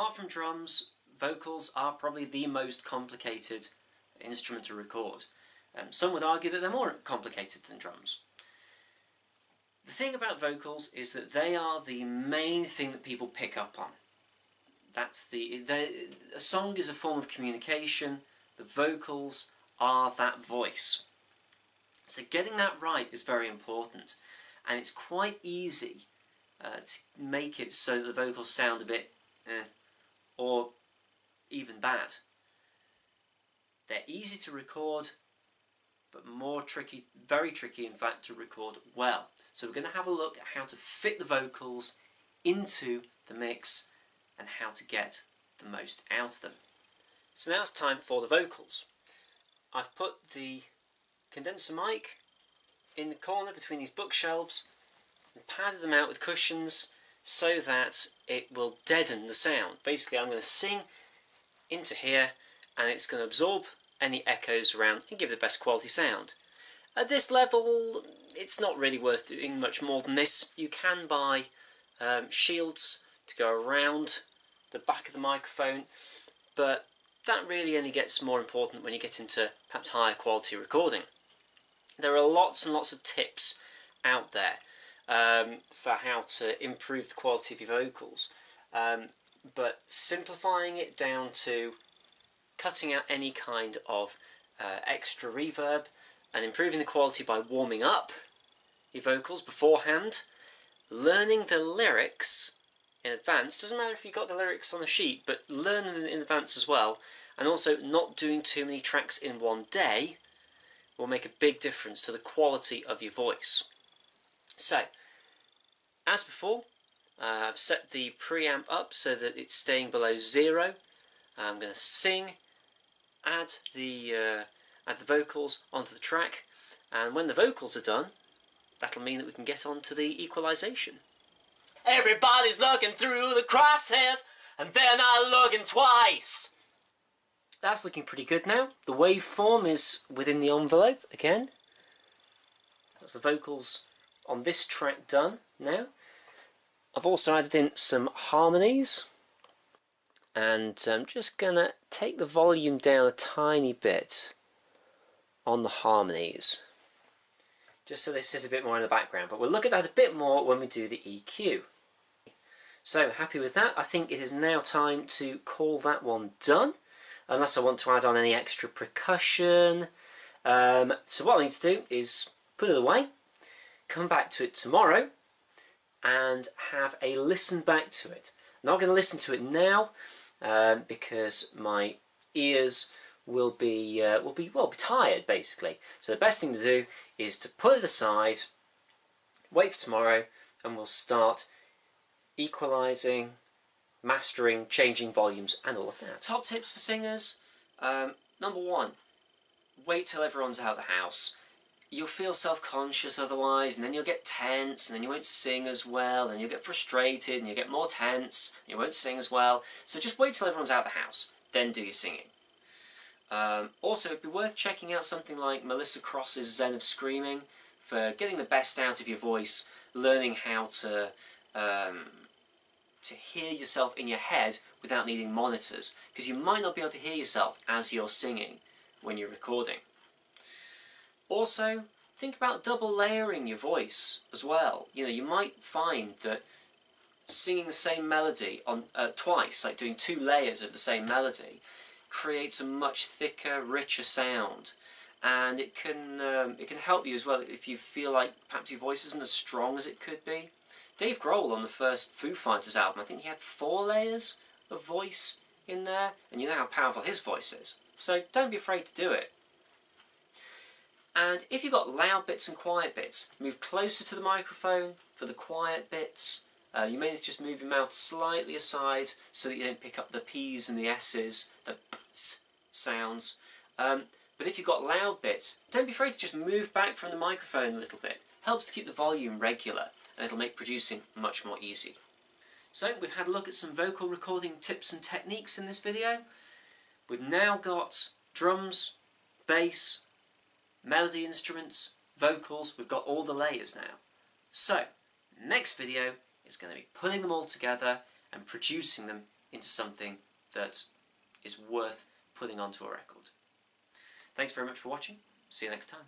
apart from drums, vocals are probably the most complicated instrument to record. Some would argue that they're more complicated than drums. The thing about vocals is that they are the main thing that people pick up on. A song is a form of communication. The vocals are that voice. So getting that right is very important, and it's quite easy to make it so that the vocals sound a bit or even bad. They're easy to record, but more tricky, very tricky in fact, to record well. So we're going to have a look at how to fit the vocals into the mix and how to get the most out of them. So now it's time for the vocals. I've put the condenser mic in the corner between these bookshelves and padded them out with cushions so that it will deaden the sound. Basically, I'm going to sing into here and it's going to absorb any echoes around and give the best quality sound. At this level, it's not really worth doing much more than this. You can buy shields to go around the back of the microphone, but that really only gets more important when you get into perhaps higher quality recording. There are lots and lots of tips out there for how to improve the quality of your vocals, but simplifying it down to cutting out any kind of extra reverb and improving the quality by warming up your vocals beforehand, learning the lyrics in advance. Doesn't matter if you've got the lyrics on the sheet, but learn them in advance as well, and also not doing too many tracks in one day will make a big difference to the quality of your voice. So, as before, I've set the preamp up so that it's staying below 0. I'm going to sing, add the vocals onto the track, and when the vocals are done, that'll mean that we can get on to the equalization. Everybody's looking through the crosshairs, and they're not looking twice. That's looking pretty good now. The waveform is within the envelope again. That's the vocals on this track done now. I've also added in some harmonies, and I'm just going to take the volume down a tiny bit on the harmonies, just so they sit a bit more in the background, but we'll look at that a bit more when we do the EQ. So, happy with that. I think it is now time to call that one done, unless I want to add on any extra percussion. So what I need to do is put it away, come back to it tomorrow, and have a listen back to it. I'm not going to listen to it now, because my ears will be tired, basically. So the best thing to do is to put it aside, wait for tomorrow, and we'll start equalizing, mastering, changing volumes, and all of that. Top tips for singers. Number 1, wait till everyone's out of the house. You'll feel self-conscious otherwise, and then you'll get tense, and then you won't sing as well, and you'll get frustrated, and you'll get more tense, and you won't sing as well. So just wait till everyone's out of the house, then do your singing. Also, it'd be worth checking out something like Melissa Cross's Zen of Screaming for getting the best out of your voice, learning how to hear yourself in your head without needing monitors, because you might not be able to hear yourself as you're singing when you're recording. Also, think about double layering your voice as well. You know, you might find that singing the same melody on twice, like doing 2 layers of the same melody, creates a much thicker, richer sound, and it can help you as well if you feel like perhaps your voice isn't as strong as it could be. Dave Grohl on the first Foo Fighters album, I think he had 4 layers of voice in there, and you know how powerful his voice is. So don't be afraid to do it. And if you've got loud bits and quiet bits, move closer to the microphone for the quiet bits. You may need to just move your mouth slightly aside so that you don't pick up the P's and the S's, the P's sounds. But if you've got loud bits, don't be afraid to just move back from the microphone a little bit. Helps to keep the volume regular, and it'll make producing much more easy. So we've had a look at some vocal recording tips and techniques in this video. We've now got drums, bass, melody instruments, vocals. We've got all the layers now. So, next video is going to be putting them all together and producing them into something that is worth putting onto a record. Thanks very much for watching. See you next time.